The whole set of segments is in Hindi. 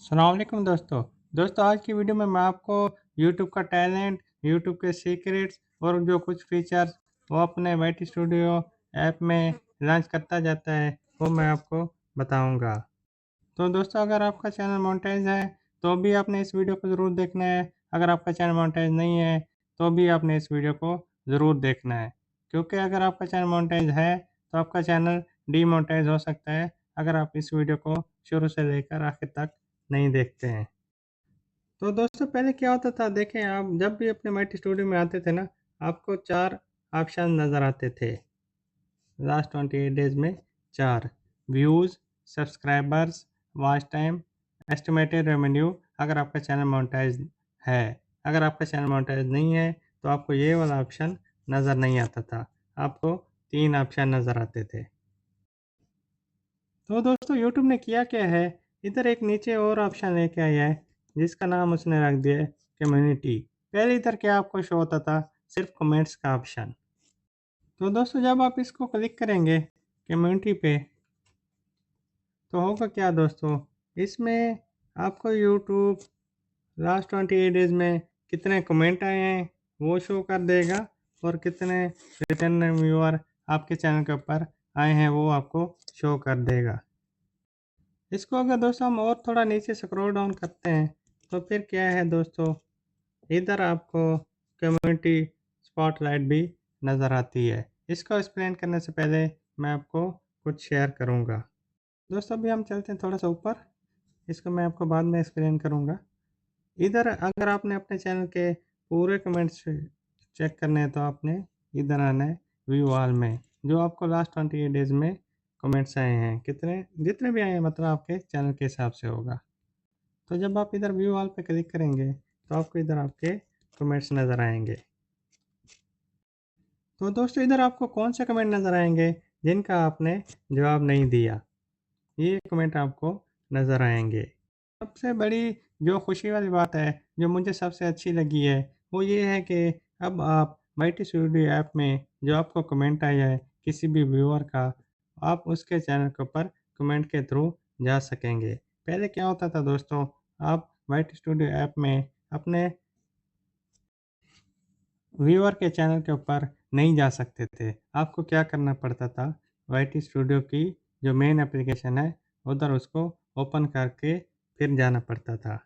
अस्सलाम वालेकुम दोस्तों आज की वीडियो में मैं आपको यूट्यूब का टैलेंट, यूट्यूब के सीक्रेट्स और जो कुछ फीचर्स वो अपने वाईटी स्टूडियो ऐप में लॉन्च करता जाता है, वो मैं आपको बताऊंगा। तो दोस्तों अगर आपका चैनल मोनेटाइज है, तो भी आपने इस वीडियो को ज़रूर देखना है। अगर आपका चैनल मोनेटाइज नहीं है, तो भी आपने इस वीडियो को ज़रूर देखना है। क्योंकि अगर आपका चैनल मोनेटाइज है, तो आपका चैनल डीमोनेटाइज हो सकता है, अगर आप इस वीडियो को शुरू से लेकर आखिर तक नहीं देखते हैं। तो दोस्तों पहले क्या होता था, देखें आप जब भी अपने माइटी स्टूडियो में आते थे ना, आपको 4 ऑप्शन नज़र आते थे। लास्ट 28 डेज़ में 4 views, subscribers, watch time, estimated revenue अगर आपका चैनल मोनेटाइज़ है। अगर आपका चैनल मोनेटाइज़ नहीं है, तो आपको ये वाला ऑप्शन नज़र नहीं आता था। आपको 3 ऑप्शन नज़र आते थे। तो दोस्तों यूट्यूब ने किया क्या है, इधर एक नीचे और ऑप्शन लेके आया है, जिसका नाम उसने रख दिया है कम्युनिटी। पहले इधर क्या आपको शो होता था, सिर्फ कमेंट्स का ऑप्शन। तो दोस्तों जब आप इसको क्लिक करेंगे कम्युनिटी पे, तो होगा क्या दोस्तों, इसमें आपको यूट्यूब लास्ट 28 डेज़ में कितने कमेंट आए हैं वो शो कर देगा, और कितने रिटर्न व्यूअर आपके चैनल के ऊपर आए हैं वो आपको शो कर देगा। इसको अगर दोस्तों हम और थोड़ा नीचे स्क्रॉल डाउन करते हैं, तो फिर क्या है दोस्तों, इधर आपको कम्युनिटी स्पॉटलाइट भी नज़र आती है। इसको एक्सप्लेन करने से पहले मैं आपको कुछ शेयर करूँगा। दोस्तों अभी हम चलते हैं थोड़ा सा ऊपर, इसको मैं आपको बाद में एक्सप्लेन करूँगा। इधर अगर आपने अपने चैनल के पूरे कमेंट्स चेक करने हैं, तो आपने इधर आना है व्यू ऑल में, जो आपको लास्ट 28 डेज़ में कमेंट्स आए हैं, कितने जितने भी आए हैं, मतलब आपके चैनल के हिसाब से होगा। तो जब आप इधर व्यू ऑल पे क्लिक करेंगे, तो आपको इधर आपके कमेंट्स नज़र आएंगे। तो दोस्तों इधर आपको कौन से कमेंट नज़र आएंगे जिनका आपने जवाब नहीं दिया, ये कमेंट आपको नज़र आएंगे। सबसे बड़ी जो खुशी वाली बात है, जो मुझे सबसे अच्छी लगी है, वो ये है कि अब आप माइटी स्टूडियो ऐप में जो आपको कमेंट आया है किसी भी व्यूअर का, आप उसके चैनल के ऊपर कमेंट के थ्रू जा सकेंगे। पहले क्या होता था दोस्तों, आप माइटी स्टूडियो ऐप में अपने व्यूअर के चैनल के ऊपर नहीं जा सकते थे। आपको क्या करना पड़ता था, वाईटी स्टूडियो की जो मेन एप्लीकेशन है, उधर उसको ओपन करके फिर जाना पड़ता था।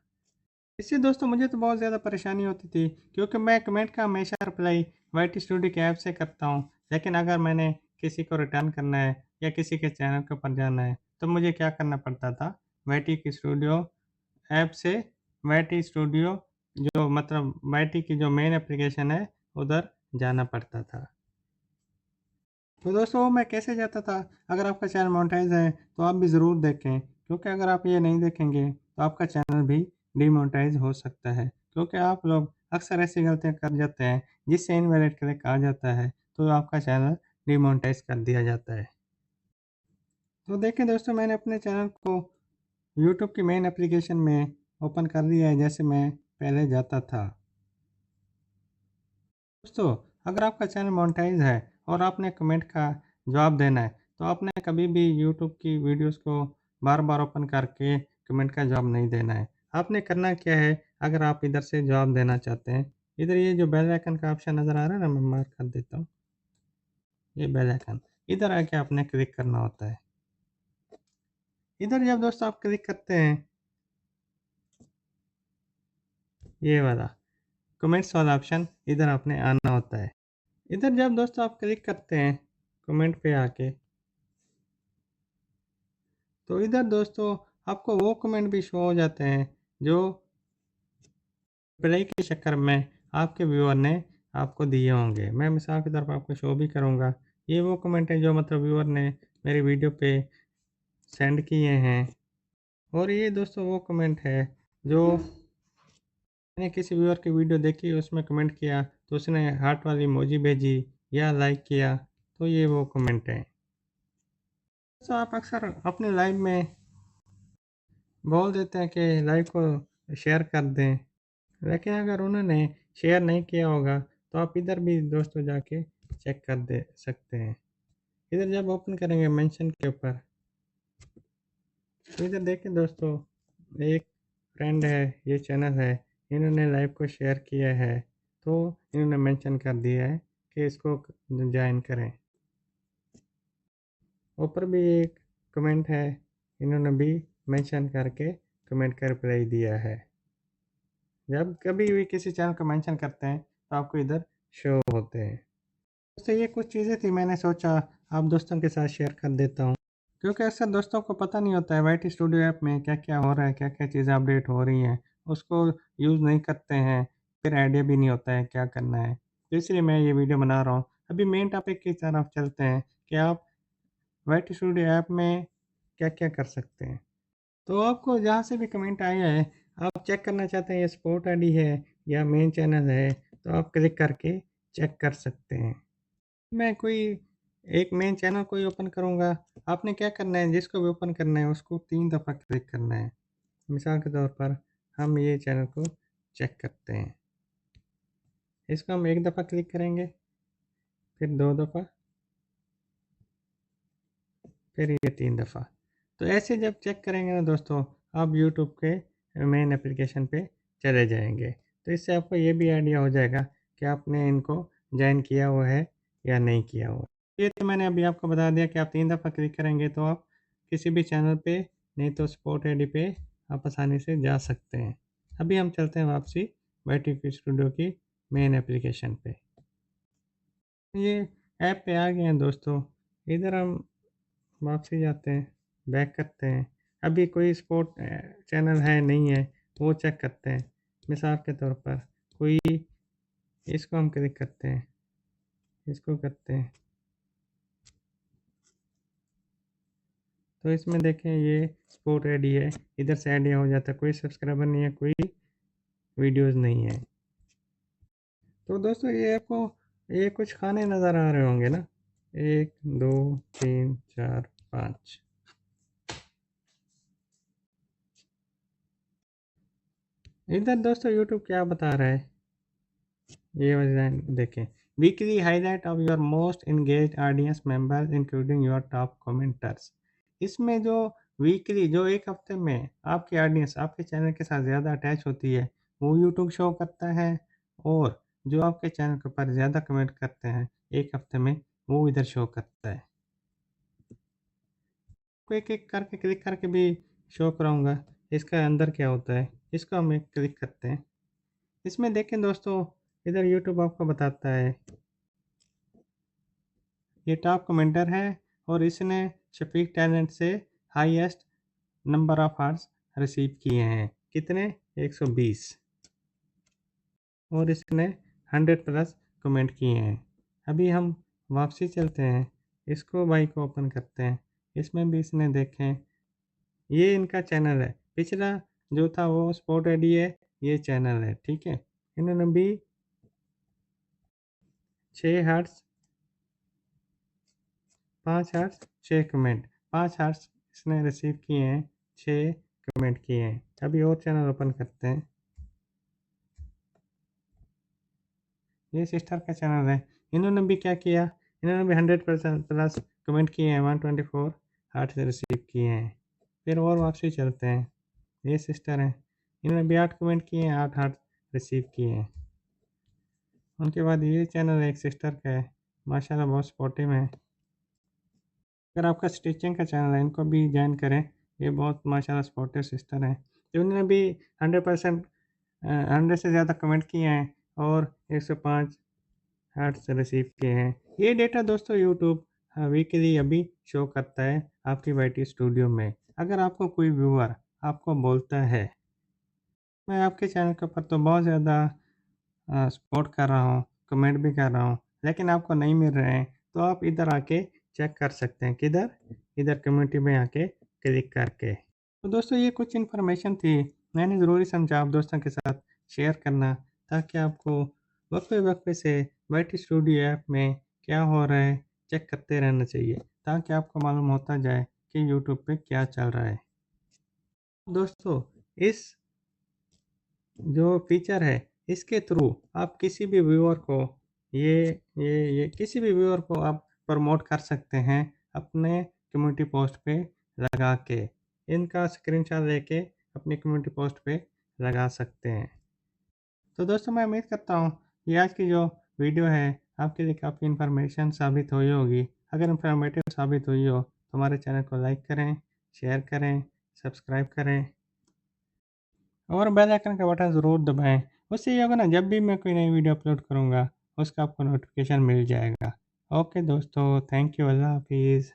इससे दोस्तों मुझे तो बहुत ज़्यादा परेशानी होती थी, क्योंकि मैं कमेंट का हमेशा रिप्लाई वाईटी स्टूडियो के ऐप से करता हूँ। लेकिन अगर मैंने किसी को रिटर्न करना है या किसी के चैनल के ऊपर जाना है, तो मुझे क्या करना पड़ता था, वाईटी की स्टूडियो ऐप से वाईटी स्टूडियो जो मतलब वाईटी की जो मेन एप्लीकेशन है, उधर जाना पड़ता था। तो दोस्तों मैं कैसे जाता था, अगर आपका चैनल मोनेटाइज़ है, तो आप भी ज़रूर देखें, क्योंकि अगर आप ये नहीं देखेंगे, तो आपका चैनल भी डिमोनेटाइज़ हो सकता है। क्योंकि आप लोग अक्सर ऐसी गलतियाँ कर जाते हैं, जिससे इनवैलिड क्लिक आ जाता है, तो आपका चैनल डिमोनेटाइज़ कर दिया जाता है। तो देखें दोस्तों, मैंने अपने चैनल को यूट्यूब की मेन एप्लीकेशन में ओपन कर लिया है, जैसे मैं पहले जाता था। दोस्तों अगर आपका चैनल मोनेटाइज है और आपने कमेंट का जवाब देना है, तो आपने कभी भी यूट्यूब की वीडियोस को बार बार ओपन करके कमेंट का जवाब नहीं देना है। आपने करना क्या है, अगर आप इधर से जवाब देना चाहते हैं, इधर ये जो बेल आइकन का ऑप्शन नज़र आ रहा है ना, मैं मार्क कर देता हूँ, ये बेल आइकन, इधर आके आपने क्लिक करना होता है। इधर जब दोस्तों आप क्लिक करते हैं, ये वाला कमेंट्स वाला ऑप्शन, इधर आपने आना होता है। इधर जब दोस्तों आप क्लिक करते हैं कमेंट पे आके, तो इधर दोस्तों आपको वो कमेंट भी शो हो जाते हैं जो रिप्लाई के चक्कर में आपके व्यूअर ने आपको दिए होंगे। मैं मिसाल के तौर पर आपको शो भी करूँगा। ये वो कमेंट है जो मतलब व्यूअर ने मेरी वीडियो पे सेंड किए हैं, और ये दोस्तों वो कमेंट है जो मैंने किसी व्यूअर की वीडियो देखी, उसमें कमेंट किया, तो उसने हार्ट वाली इमोजी भेजी या लाइक किया, तो ये वो कमेंट है। तो आप अक्सर अपने लाइव में बोल देते हैं कि लाइव को शेयर कर दें, लेकिन अगर उन्होंने शेयर नहीं किया होगा, तो आप इधर भी दोस्तों जाके चेक कर दे सकते हैं। इधर जब ओपन करेंगे मेंशन के ऊपर, तो इधर देखें दोस्तों, एक फ्रेंड है, ये चैनल है, इन्होंने लाइव को शेयर किया है, तो इन्होंने मेंशन कर दिया है कि इसको ज्वाइन करें। ऊपर भी एक कमेंट है, इन्होंने भी मेंशन करके कमेंट का रिप्लाई दिया है। जब कभी भी किसी चैनल को मेंशन करते हैं तो आपको इधर शो होते हैं। दोस्तों ये कुछ चीज़ें थी, मैंने सोचा आप दोस्तों के साथ शेयर कर देता हूँ, क्योंकि अक्सर दोस्तों को पता नहीं होता है वाई टी स्टूडियो ऐप में क्या क्या हो रहा है, क्या क्या चीज़ें अपडेट हो रही हैं, उसको यूज़ नहीं करते हैं, फिर आइडिया भी नहीं होता है क्या करना है। तो इसलिए मैं ये वीडियो बना रहा हूँ। अभी मेन टॉपिक की तरफ चलते हैं कि आप वाई टी स्टूडियो ऐप में क्या क्या कर सकते हैं। तो आपको जहाँ से भी कमेंट आया है, आप चेक करना चाहते हैं ये स्पोर्ट आईडी है या मेन चैनल है, तो आप क्लिक करके चेक कर सकते हैं। मैं कोई एक मेन चैनल कोई ओपन करूँगा, आपने क्या करना है, जिसको भी ओपन करना है उसको 3 दफ़ा क्लिक करना है। मिसाल के तौर पर हम ये चैनल को चेक करते हैं। इसको हम 1 दफ़ा क्लिक करेंगे, फिर 2 दफ़ा, फिर ये 3 दफ़ा। तो ऐसे जब चेक करेंगे ना दोस्तों, आप यूट्यूब के मेन एप्लीकेशन पे चले जाएँगे। तो इससे आपको ये भी आइडिया हो जाएगा कि आपने इनको जॉइन किया हुआ है या नहीं किया हुआ। ये तो मैंने अभी आपको बता दिया कि आप 3 दफ़ा क्लिक करेंगे तो आप किसी भी चैनल पे, नहीं तो स्पोर्ट आईडी पे आप आसानी से जा सकते हैं। अभी हम चलते हैं वापसी वाईटी स्टूडियो की मेन एप्लीकेशन पे। ये ऐप पे आ गए हैं दोस्तों, इधर हम वापसी जाते हैं, बैक करते हैं। अभी कोई स्पोर्ट चैनल है नहीं है, वो चेक करते हैं। मिसाल के तौर पर कोई, इसको हम क्लिक करते हैं, इसको करते हैं, तो इसमें देखें ये स्पोर्ट आईडी है, इधर से आइडिया हो जाता है कोई सब्सक्राइबर नहीं है, कोई वीडियोस नहीं है। तो दोस्तों ये आपको ये कुछ खाने नज़र आ रहे होंगे ना, 1 2 3 4 5। इधर दोस्तों यूट्यूब क्या बता रहा है, ये वाला देखें, weekly highlight of your most engaged audience members including your top commenters. इसमें जो वीकली, जो एक हफ्ते में आपकी ऑडियंस आपके चैनल के साथ ज़्यादा अटैच होती है, वो यूट्यूब शो करता है, और जो आपके चैनल के ऊपर ज़्यादा कमेंट करते हैं एक हफ्ते में, वो इधर शो करता है। को एक एक करके क्लिक करके भी शो कराऊंगा इसका अंदर क्या होता है, इसको हम एक क्लिक करते हैं। इसमें देखें दोस्तों, इधर यूट्यूब आपको बताता है ये टॉप कमेंटर है, और इसने शफीक टैलेंट से highest number of hearts receive किए हैं, कितने, 120, और इसने 100 प्लस कमेंट किए हैं। अभी हम वापसी चलते हैं, इसको भाई को ओपन करते हैं। इसमें भी इसने देखें, ये इनका चैनल है, पिछला जो था वो स्पोर्ट आईडी है, ये चैनल है, ठीक है। इन्होंने भी 6 हार्ट्स, 5 हार्ट्स, 6 कमेंट, 5 हार्ट्स इसने रिसीव किए हैं, 6 कमेंट किए हैं। अभी और चैनल ओपन करते हैं, ये सिस्टर का चैनल है, इन्होंने भी क्या किया, इन्होंने भी 100% प्लस कमेंट किए हैं, 124 हार्ट्स रिसीव किए हैं। फिर और वापसी चलते हैं, ये सिस्टर हैं, इन्होंने भी 8 कमेंट किए हैं, 8 हार्ट्स रिसीव किए हैं। उनके बाद ये चैनल एक सिस्टर का है, माशाल्लाह बहुत सपोर्टिव है। अगर आपका स्टिचिंग का चैनल है, इनको भी ज्वाइन करें, ये बहुत माशाल्लाह सपोर्टिव सिस्टर हैं। तो उन्होंने भी 100% 100 से ज़्यादा कमेंट किए हैं, और 105 हार्ट्स रिसीव किए हैं। ये डेटा दोस्तों यूट्यूब वीकली अभी शो करता है आपकी वाईटी स्टूडियो में। अगर आपको कोई व्यूअर आपको बोलता है मैं आपके चैनल के ऊपर तो बहुत ज़्यादा सपोर्ट कर रहा हूँ, कमेंट भी कर रहा हूँ, लेकिन आपको नहीं मिल रहे हैं, तो आप इधर आके चेक कर सकते हैं, किधर, इधर कम्युनिटी में आके क्लिक करके। तो दोस्तों ये कुछ इन्फॉर्मेशन थी, मैंने ज़रूरी समझा आप दोस्तों के साथ शेयर करना, ताकि आपको वक्फे से वाईटी स्टूडियो ऐप में क्या हो रहा है चेक करते रहना चाहिए, ताकि आपको मालूम होता जाए कि यूट्यूब पे क्या चल रहा है। दोस्तों इस जो फीचर है, इसके थ्रू आप किसी भी व्यूअर को ये किसी भी व्यूअर को आप प्रमोट कर सकते हैं अपने कम्युनिटी पोस्ट पे लगा के। इनका स्क्रीनशॉट लेके अपनी कम्युनिटी पोस्ट पे लगा सकते हैं। तो दोस्तों मैं उम्मीद करता हूँ ये आज की जो वीडियो है आपके लिए काफ़ी इन्फॉर्मेशन साबित हुई होगी। अगर इन्फॉर्मेटिव साबित हुई हो तो हमारे चैनल को लाइक करें, शेयर करें, सब्सक्राइब करें और बेल आइकन का बटन ज़रूर दबाएँ। उससे ये होगा ना, जब भी मैं कोई नई वीडियो अपलोड करूँगा उसका आपको नोटिफिकेशन मिल जाएगा। ओके दोस्तों, थैंक यू, अल्लाह हाफ़िज़।